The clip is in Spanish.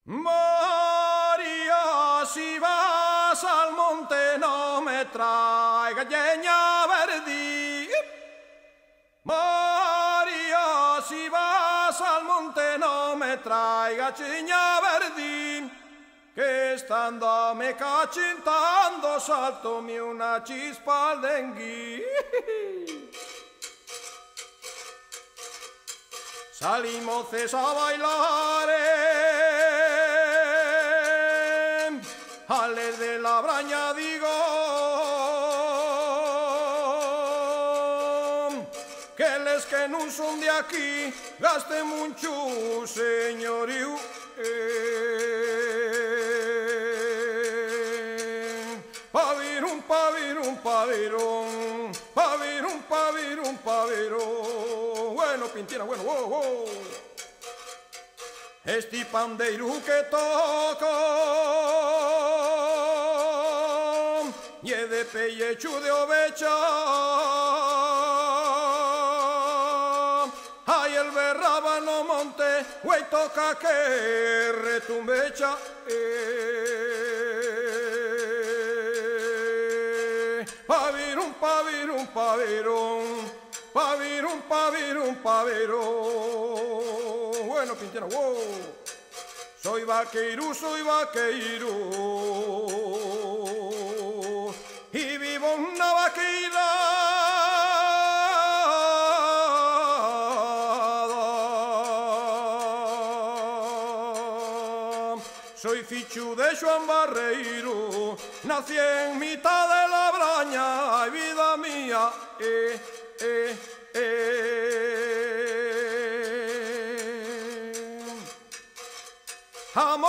María, si vas al monte no me traigas leña verde. María, si vas al monte no me traigas leña verde, que estando me cachintando saltóme una chispa al dengue. Salimos a bailar ales de la braña digo que les que no son de aquí gaste mucho señorío. Pavirún, pavirún, pavirún, pavirún, pavirún, pavirún. Bueno, Pintina, bueno, wow, wow. Este pandeiro que toco y es de pellechu de oveja. Ay, el berrábano monte, güey, toca que retumbecha. Pavirún, pavirún, pavirún, pavirún, pavirún, pavirún. Bueno, Pintina, wow. Soy vaqueiro y vivo en una vaqueira. Soy fichu de Joan Barreiro, nací en mitad de la braña, ay vida mía, amor.